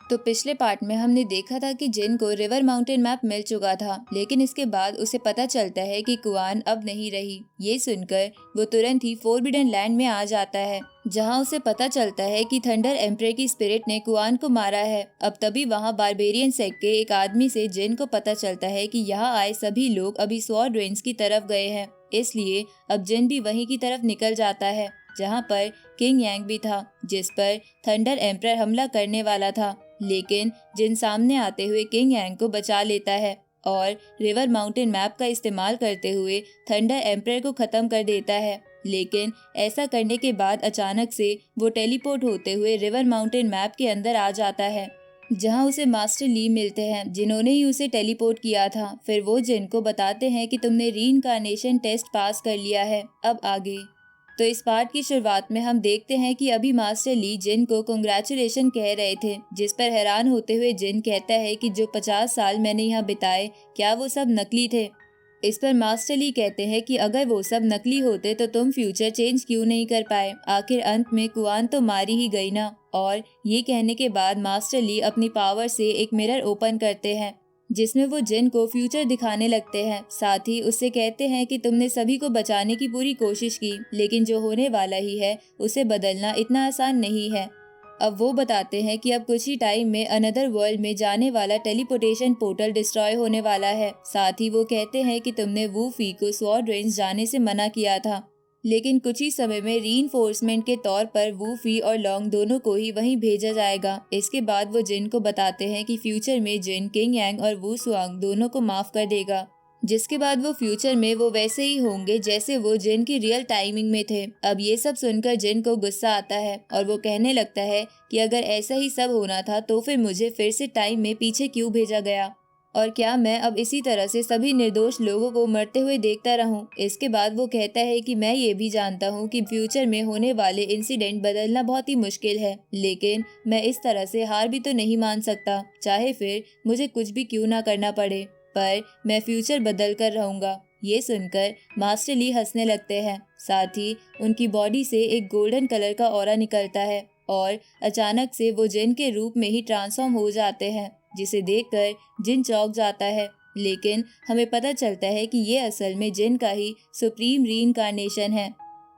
तो पिछले पार्ट में हमने देखा था कि जिन को रिवर माउंटेन मैप मिल चुका था, लेकिन इसके बाद उसे पता चलता है कि कुआन अब नहीं रही। ये सुनकर वो तुरंत ही फोरबिडन लैंड में आ जाता है, जहां उसे पता चलता है कि थंडर एम्परर की स्पिरिट ने कुआन को मारा है। अब तभी वहां बारबेरियन सेक्ट के एक आदमी से जिन को पता चलता है कि यहाँ आए सभी लोग अभी स्वॉर्ड रेंज की तरफ गए हैं, इसलिए अब जिन भी वहीं की तरफ निकल जाता है, जहाँ पर किंग यांग भी था, जिस पर थंडर एम्परर हमला करने वाला था। लेकिन जिन सामने आते हुए किंग यांग को बचा लेता है और रिवर माउंटेन मैप का इस्तेमाल करते हुए थंडर एम्परर को खत्म कर देता है। लेकिन ऐसा करने के बाद अचानक से वो टेलीपोर्ट होते हुए रिवर माउंटेन मैप के अंदर आ जाता है, जहां उसे मास्टर ली मिलते हैं, जिन्होंने ही उसे टेलीपोर्ट किया था। फिर वो जिन को बताते हैं कि तुमने रीइंकार्नेशन टेस्ट पास कर लिया है, अब आगे। तो इस पार्ट की शुरुआत में हम देखते हैं कि अभी मास्टर ली जिन को कांग्रेचुलेशन कह रहे थे, जिस पर हैरान होते हुए जिन कहता है कि जो 50 साल मैंने यहाँ बिताए, क्या वो सब नकली थे। इस पर मास्टर ली कहते हैं कि अगर वो सब नकली होते तो तुम फ्यूचर चेंज क्यों नहीं कर पाए, आखिर अंत में कुआन तो मारी ही गई ना। और ये कहने के बाद मास्टर ली अपनी पावर से एक मिरर ओपन करते हैं, जिसमें वो जिन को फ्यूचर दिखाने लगते हैं। साथ ही उससे कहते हैं कि तुमने सभी को बचाने की पूरी कोशिश की, लेकिन जो होने वाला ही है उसे बदलना इतना आसान नहीं है। अब वो बताते हैं कि अब कुछ ही टाइम में अनदर वर्ल्ड में जाने वाला टेलीपोर्टेशन पोर्टल डिस्ट्रॉय होने वाला है। साथ ही वो कहते हैं कि तुमने वू फी को स्वॉर्ड रेंज जाने से मना किया था, लेकिन कुछ ही समय में रीइंफोर्समेंट के तौर पर वू फी और लॉन्ग दोनों को ही वहीं भेजा जाएगा। इसके बाद वो जिन को बताते हैं कि फ्यूचर में जिन किंग यांग और वू सुआंग दोनों को माफ कर देगा, जिसके बाद वो फ्यूचर में वो वैसे ही होंगे जैसे वो जिन की रियल टाइमिंग में थे। अब ये सब सुनकर जिन को गुस्सा आता है और वो कहने लगता है कि अगर ऐसा ही सब होना था तो फिर मुझे फिर से टाइम में पीछे क्यों भेजा गया, और क्या मैं अब इसी तरह से सभी निर्दोष लोगों को मरते हुए देखता रहूं। इसके बाद वो कहता है कि मैं ये भी जानता हूं कि फ्यूचर में होने वाले इंसिडेंट बदलना बहुत ही मुश्किल है, लेकिन मैं इस तरह से हार भी तो नहीं मान सकता, चाहे फिर मुझे कुछ भी क्यों ना करना पड़े, पर मैं फ्यूचर बदल कर रहूंगा। ये सुनकर मास्टर ली हंसने लगते हैं। साथ ही उनकी बॉडी से एक गोल्डन कलर का ऑरा निकलता है और अचानक से वो जिन के रूप में ही ट्रांसफॉर्म हो जाते हैं, जिसे देखकर जिन चौंक जाता है। लेकिन हमें पता चलता है कि ये असल में जिन का ही सुप्रीम रीइंकार्नेशन है।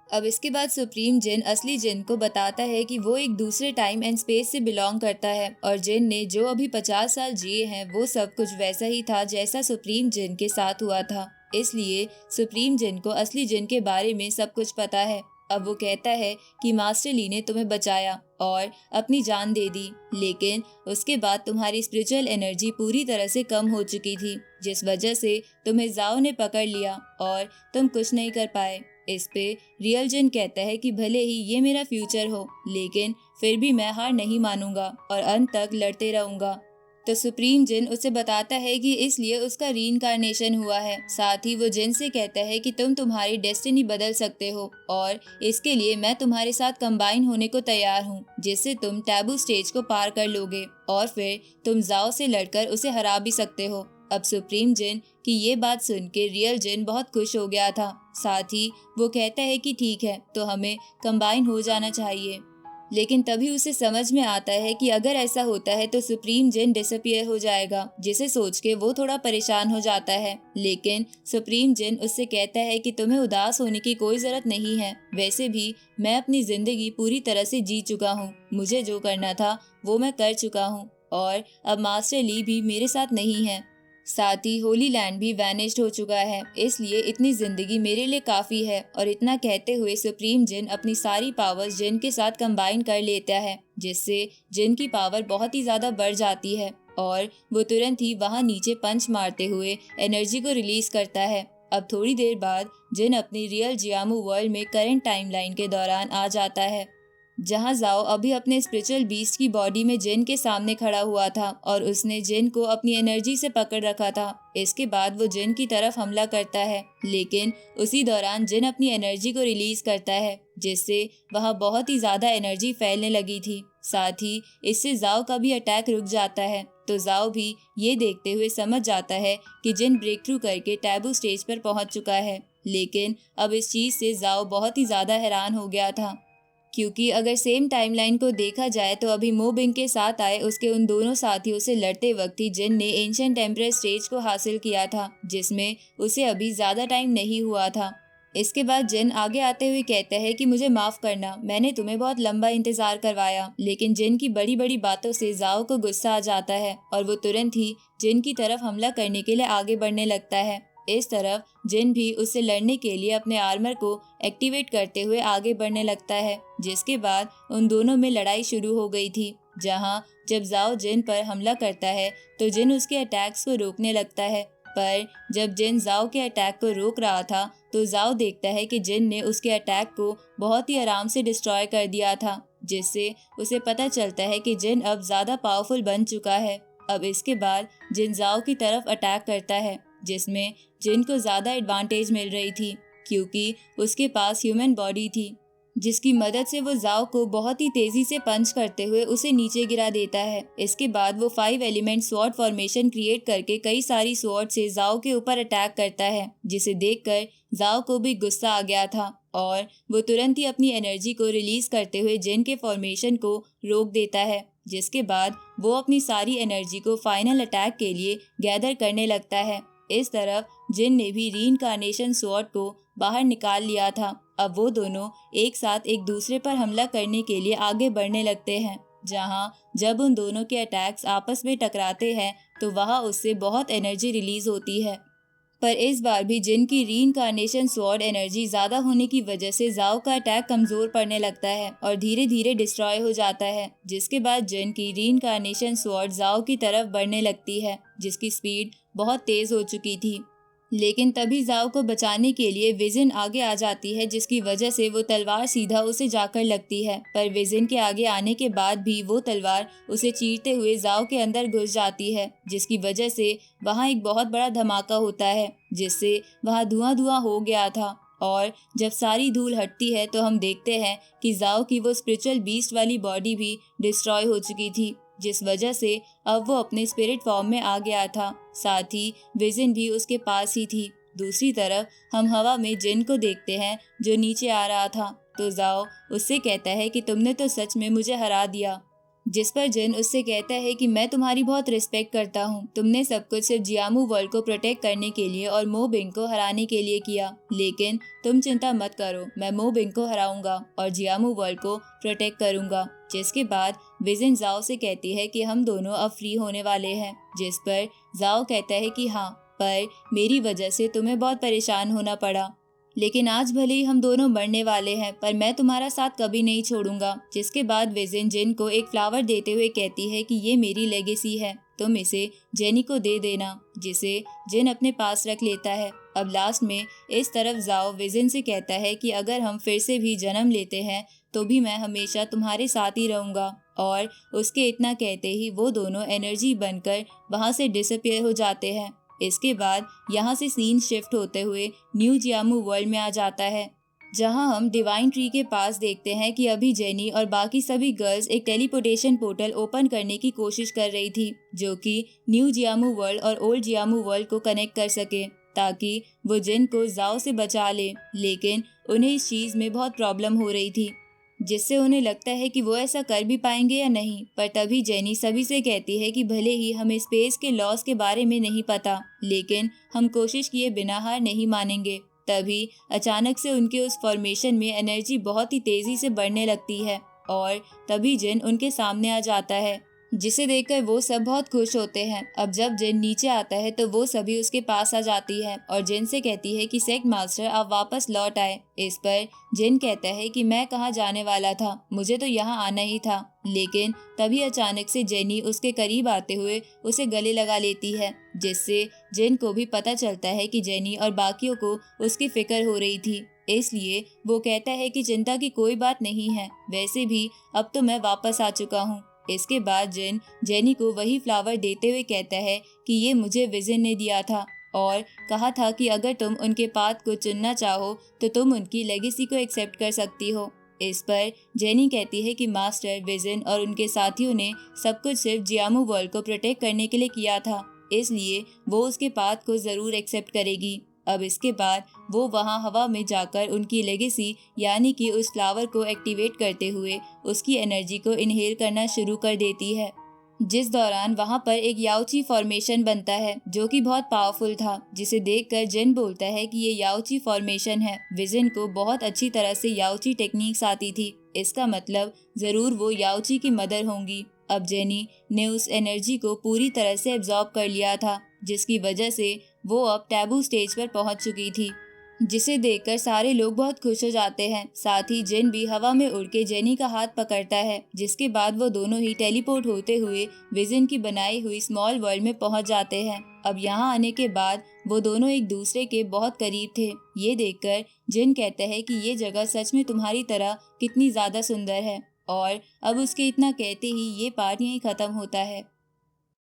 अब इसके बाद सुप्रीम जिन असली जिन को बताता है कि वो एक दूसरे टाइम एंड स्पेस से बिलोंग करता है और जिन ने जो अभी 50 साल जिए हैं वो सब कुछ वैसा ही था जैसा सुप्रीम जिन के साथ हुआ था। इसलिए सुप्रीम जिन को असली जिन के बारे में सब कुछ पता है। अब वो कहता है कि मास्टर ली ने तुम्हें बचाया और अपनी जान दे दी, लेकिन उसके बाद तुम्हारी स्पिरिचुअल एनर्जी पूरी तरह से कम हो चुकी थी, जिस वजह से तुम्हें जाओ ने पकड़ लिया और तुम कुछ नहीं कर पाए। इस पे रियल जिन कहता है कि भले ही ये मेरा फ्यूचर हो, लेकिन फिर भी मैं हार नहीं मानूंगा और अंत तक लड़ते रहूंगा। तो सुप्रीम जिन उसे बताता है कि इसलिए उसका रीइंकार्नेशन हुआ है। साथ ही वो जिन से कहता है कि तुम तुम्हारी डेस्टिनी बदल सकते हो और इसके लिए मैं तुम्हारे साथ कंबाइन होने को तैयार हूँ, जिससे तुम टैबू स्टेज को पार कर लोगे और फिर तुम जाओ से लड़कर उसे हरा भी सकते हो। अब सुप्रीम जिन की ये बात सुन के रियल जिन बहुत खुश हो गया था। साथ ही वो कहता है कि ठीक है, तो हमें कंबाइन हो जाना चाहिए। लेकिन तभी उसे समझ में आता है कि अगर ऐसा होता है तो सुप्रीम जिन डिसअपियर हो जाएगा, जिसे सोच के वो थोड़ा परेशान हो जाता है। लेकिन सुप्रीम जिन उससे कहता है कि तुम्हें उदास होने की कोई जरूरत नहीं है, वैसे भी मैं अपनी जिंदगी पूरी तरह से जी चुका हूँ, मुझे जो करना था वो मैं कर चुका हूँ और अब मास्टर ली भी मेरे साथ नहीं है। साथ ही होली लैंड भी वैनिश्ड हो चुका है, इसलिए इतनी जिंदगी मेरे लिए काफी है। और इतना कहते हुए सुप्रीम जिन अपनी सारी पावर्स जिन के साथ कंबाइन कर लेता है, जिससे जिन की पावर बहुत ही ज्यादा बढ़ जाती है और वो तुरंत ही वहां नीचे पंच मारते हुए एनर्जी को रिलीज करता है। अब थोड़ी देर बाद जिन अपनी रियल जियामू वर्ल्ड में करंट टाइमलाइन के दौरान आ जाता है, जहां जाओ अभी अपने स्पिरिचुअल बीस्ट की बॉडी में जिन के सामने खड़ा हुआ था और उसने जिन को अपनी एनर्जी से पकड़ रखा था। इसके बाद वो जिन की तरफ हमला करता है, लेकिन उसी दौरान जिन अपनी एनर्जी को रिलीज करता है, जिससे वहां बहुत ही ज्यादा एनर्जी फैलने लगी थी। साथ ही इससे जाओ का भी अटैक रुक जाता है। तो जाओ भी ये देखते हुए समझ जाता है कि जिन ब्रेक थ्रू करके टैबू स्टेज पर पहुंच चुका है, लेकिन अब इस चीज से जाओ बहुत ही ज्यादा हैरान हो गया था क्योंकि अगर सेम टाइमलाइन को देखा जाए तो अभी मोबिंग के साथ आए उसके उन दोनों साथियों से लड़ते वक्त ही जिन ने एंशिएंट एम्परर स्टेज को हासिल किया था, जिसमें उसे अभी ज्यादा टाइम नहीं हुआ था। इसके बाद जिन आगे आते हुए कहता है कि मुझे माफ करना, मैंने तुम्हें बहुत लंबा इंतजार करवाया। लेकिन जिन की बड़ी बड़ी बातों से जाओ को गुस्सा आ जाता है और वो तुरंत ही जिन की तरफ हमला करने के लिए आगे बढ़ने लगता है। इस तरफ जिन भी उससे लड़ने के लिए अपने आर्मर को एक्टिवेट करते हुए आगे बढ़ने लगता है, जिसके बाद उन दोनों में लड़ाई शुरू हो गई थी, जहां जब जाओ जिन पर हमला करता है तो जिन उसके अटैक्स को रोकने लगता है। पर जब जिन जाओ के अटैक को रोक रहा था तो जाओ देखता है कि जिन ने उसके अटैक को बहुत ही आराम से डिस्ट्रॉय कर दिया था, जिससे उसे पता चलता है कि जिन अब ज्यादा पावरफुल बन चुका है। अब इसके बाद जिन जाओ की तरफ अटैक करता है, जिसमें जिन को ज्यादा एडवांटेज मिल रही थी क्योंकि उसके पास ह्यूमन बॉडी थी, जिसकी मदद से वो जाओ को बहुत ही तेजी से पंच करते हुए उसे नीचे गिरा देता है। इसके बाद वो 5 एलिमेंट स्वॉर्ड फॉर्मेशन क्रिएट करके कई सारी स्वॉर्ड से जाओ के ऊपर अटैक करता है, जिसे देखकर जाओ को भी गुस्सा आ गया था और वो तुरंत ही अपनी एनर्जी को रिलीज करते हुए जिन के फॉर्मेशन को रोक देता है, जिसके बाद वो अपनी सारी एनर्जी को फाइनल अटैक के लिए गैदर करने लगता है। इस तरफ जिन ने भी रीइंकार्नेशन स्वॉर्ड को बाहर निकाल लिया था। अब वो दोनों एक साथ एक दूसरे पर हमला करने के लिए आगे बढ़ने लगते हैं, जहां जब उन दोनों के अटैक्स आपस में टकराते हैं तो वहां उससे बहुत एनर्जी रिलीज होती है। पर इस बार भी जिन की रीइंकार्नेशन स्वॉर्ड एनर्जी ज्यादा होने की वजह से जाओ का अटैक कमजोर पड़ने लगता है और धीरे धीरे डिस्ट्रॉय हो जाता है, जिसके बाद जिन की रीइंकार्नेशन स्वॉर्ड जाओ की तरफ बढ़ने लगती है, जिसकी स्पीड बहुत तेज हो चुकी थी। लेकिन तभी जाओ को बचाने के लिए विजन आगे आ जाती है, जिसकी वजह से वो तलवार सीधा उसे जाकर लगती है। पर विजन के आगे आने के बाद भी वो तलवार उसे चीरते हुए जाओ के अंदर घुस जाती है, जिसकी वजह से वहाँ एक बहुत बड़ा धमाका होता है, जिससे वहाँ धुआं धुआं हो गया था। और जब सारी धूल हटती है तो हम देखते हैं कि जाओ की वो स्पिरिचुअल बीस्ट वाली बॉडी भी डिस्ट्रॉय हो चुकी थी, जिस वजह से अब वो अपने स्पिरिट फॉर्म में आ गया था। साथ ही विजन भी उसके पास ही थी। दूसरी तरफ हम हवा में जिन को देखते हैं जो नीचे आ रहा था, तो जाओ उससे कहता है कि तुमने तो सच में मुझे हरा दिया, जिस पर जिन उससे कहता है कि मैं तुम्हारी बहुत रिस्पेक्ट करता हूँ। तुमने सब कुछ सिर्फ जियामू वर्ल्ड को प्रोटेक्ट करने के लिए और मोबिंग को हराने के लिए किया, लेकिन तुम चिंता मत करो, मैं मोबिंग को हराऊंगा और जियामू वर्ल्ड को प्रोटेक्ट करूंगा। जिसके बाद विजन जाओ से कहती है कि हम दोनों अब फ्री होने वाले हैं, जिस पर जाओ कहता है कि हाँ, पर मेरी वजह से तुम्हें बहुत परेशान होना पड़ा, लेकिन आज भले ही हम दोनों मरने वाले हैं पर मैं तुम्हारा साथ कभी नहीं छोड़ूंगा। जिसके बाद विजन जिन को एक फ्लावर देते हुए कहती है कि ये मेरी लेगेसी है, तुम इसे जेनी को दे देना, जिसे जिन अपने पास रख लेता है। अब लास्ट में इस तरफ जाओ विजन से कहता है कि अगर हम फिर से भी जन्म लेते हैं तो भी मैं हमेशा तुम्हारे साथ ही रहूंगा। और उसके इतना कहते ही वो दोनों एनर्जी बनकर वहां से डिसअपियर हो जाते हैं। इसके बाद यहाँ से सीन शिफ्ट होते हुए न्यू जियामू वर्ल्ड में आ जाता है, जहाँ हम डिवाइन ट्री के पास देखते हैं कि अभी जेनी और बाकी सभी गर्ल्स एक टेलीपोर्टेशन पोर्टल ओपन करने की कोशिश कर रही थी, जो कि न्यू जियामू वर्ल्ड और ओल्ड जियामू वर्ल्ड को कनेक्ट कर सके, ताकि वो जिन को जाओ से बचा ले। लेकिन उन्हें इस चीज में बहुत प्रॉब्लम हो रही थी, जिससे उन्हें लगता है कि वो ऐसा कर भी पाएंगे या नहीं। पर तभी जेनी सभी से कहती है कि भले ही हमें स्पेस के लॉस के बारे में नहीं पता, लेकिन हम कोशिश किए बिना हार नहीं मानेंगे। तभी अचानक से उनके उस फॉर्मेशन में एनर्जी बहुत ही तेजी से बढ़ने लगती है और तभी जिन उनके सामने आ जाता है, जिसे देखकर वो सब बहुत खुश होते हैं। अब जब जिन नीचे आता है तो वो सभी उसके पास आ जाती है और जिन से कहती है कि सेक्ट मास्टर आप वापस लौट आए। इस पर जिन कहता है कि मैं कहाँ जाने वाला था, मुझे तो यहाँ आना ही था। लेकिन तभी अचानक से जेनी उसके करीब आते हुए उसे गले लगा लेती है, जिससे जिन को भी पता चलता है कि जेनी और बाकियों को उसकी फिक्र हो रही थी। इसलिए वो कहता है कि चिंता की कोई बात नहीं है, वैसे भी अब तो मैं वापस आ चुका हूँ। इसके बाद जिन जेनी को वही फ्लावर देते हुए कहता है कि ये मुझे विजन ने दिया था और कहा था कि अगर तुम उनके पाथ को चुनना चाहो तो तुम उनकी लेगेसी को एक्सेप्ट कर सकती हो। इस पर जेनी कहती है कि मास्टर, विजन और उनके साथियों ने सब कुछ सिर्फ जियामू वर्ल्ड को प्रोटेक्ट करने के लिए किया था, इसलिए वो उसके पाथ को जरूर एक्सेप्ट करेगी। अब इसके बाद वो वहाँ हवा में जाकर उनकी लेगेसी यानी कि उस फ्लावर को एक्टिवेट करते हुए उसकी एनर्जी को इनहेल करना शुरू कर देती है, जिस दौरान वहाँ पर एक याओची फॉर्मेशन बनता है जो कि बहुत पावरफुल था, जिसे देखकर जिन बोलता है कि ये याओची फॉर्मेशन है। विजन को बहुत अच्छी तरह से याओची टेक्निक्स आती थी, इसका मतलब जरूर वो याओची की मदर होंगी। अब जेनी ने उस एनर्जी को पूरी तरह से एब्जॉर्ब कर लिया था, जिसकी वजह से वो अब टैबू स्टेज पर पहुंच चुकी थी, जिसे देखकर सारे लोग बहुत खुश हो जाते हैं। साथ ही जिन भी हवा में उड़ के जेनी का हाथ पकड़ता है, जिसके बाद वो दोनों ही टेलीपोर्ट होते हुए विजन की बनाई हुई स्मॉल वर्ल्ड में पहुंच जाते हैं। अब यहाँ आने के बाद वो दोनों एक दूसरे के बहुत करीब थे। ये देखकर जिन कहता है कि ये जगह सच में तुम्हारी तरह कितनी ज्यादा सुंदर है, और अब उसके इतना कहते ही ये पार्ट यहीं खत्म होता है।